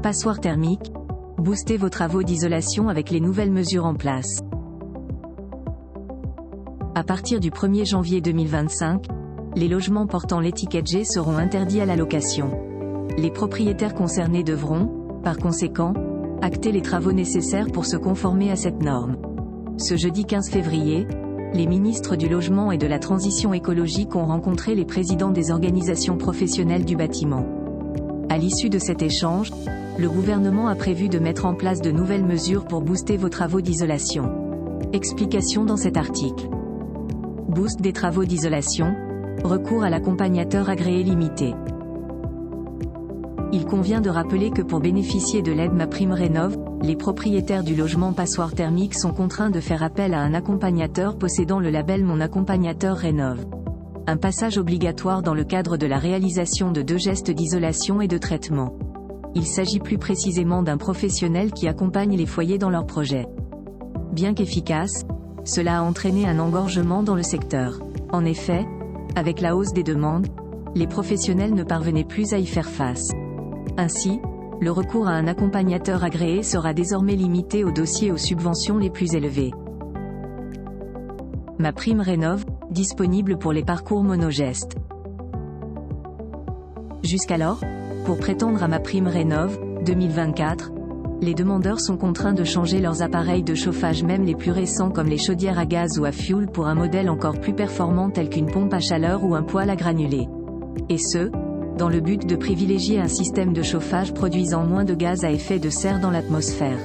Passoire thermique, boostez vos travaux d'isolation avec les nouvelles mesures en place. À partir du 1er janvier 2025, les logements portant l'étiquette G seront interdits à la location. Les propriétaires concernés devront, par conséquent, acter les travaux nécessaires pour se conformer à cette norme. Ce jeudi 15 février, les ministres du Logement et de la Transition écologique ont rencontré les présidents des organisations professionnelles du bâtiment. À l'issue de cet échange, le gouvernement a prévu de mettre en place de nouvelles mesures pour booster vos travaux d'isolation. Explication dans cet article. Boost des travaux d'isolation, recours à l'accompagnateur agréé limité. Il convient de rappeler que pour bénéficier de l'aide MaPrimeRénov', les propriétaires du logement passoire thermique sont contraints de faire appel à un accompagnateur possédant le label Mon Accompagnateur Rénov'. Un passage obligatoire dans le cadre de la réalisation de 2 gestes d'isolation et de traitement. Il s'agit plus précisément d'un professionnel qui accompagne les foyers dans leurs projets. Bien qu'efficace, cela a entraîné un engorgement dans le secteur. En effet, avec la hausse des demandes, les professionnels ne parvenaient plus à y faire face. Ainsi, le recours à un accompagnateur agréé sera désormais limité aux dossiers aux subventions les plus élevées. MaPrimeRénov', disponible pour les parcours monogestes. Jusqu'alors, pour prétendre à MaPrimeRénov' 2024, les demandeurs sont contraints de changer leurs appareils de chauffage, même les plus récents comme les chaudières à gaz ou à fioul, pour un modèle encore plus performant tel qu'une pompe à chaleur ou un poêle à granulés. Et ce, dans le but de privilégier un système de chauffage produisant moins de gaz à effet de serre dans l'atmosphère.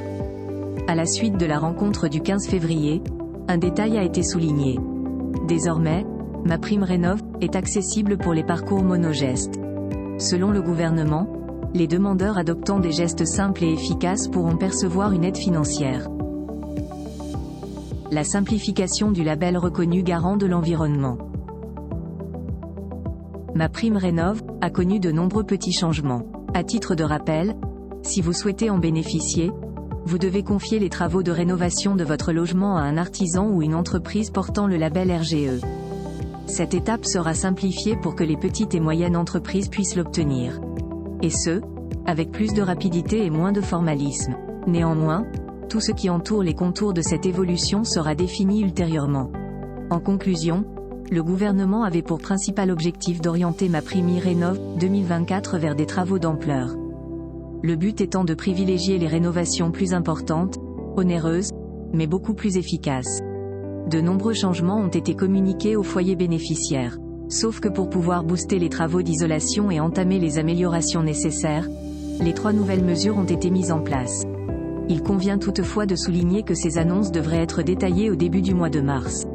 À la suite de la rencontre du 15 février, un détail a été souligné. Désormais, MaPrimeRénov' est accessible pour les parcours monogestes. Selon le gouvernement, les demandeurs adoptant des gestes simples et efficaces pourront percevoir une aide financière. La simplification du label reconnu garant de l'environnement. MaPrimeRénov' a connu de nombreux petits changements. À titre de rappel, si vous souhaitez en bénéficier, vous devez confier les travaux de rénovation de votre logement à un artisan ou une entreprise portant le label RGE. Cette étape sera simplifiée pour que les petites et moyennes entreprises puissent l'obtenir. Et ce, avec plus de rapidité et moins de formalisme. Néanmoins, tout ce qui entoure les contours de cette évolution sera défini ultérieurement. En conclusion, le gouvernement avait pour principal objectif d'orienter MaPrimeRénov' 2024 vers des travaux d'ampleur. Le but étant de privilégier les rénovations plus importantes, onéreuses, mais beaucoup plus efficaces. De nombreux changements ont été communiqués aux foyers bénéficiaires. Sauf que pour pouvoir booster les travaux d'isolation et entamer les améliorations nécessaires, les 3 nouvelles mesures ont été mises en place. Il convient toutefois de souligner que ces annonces devraient être détaillées au début du mois de mars.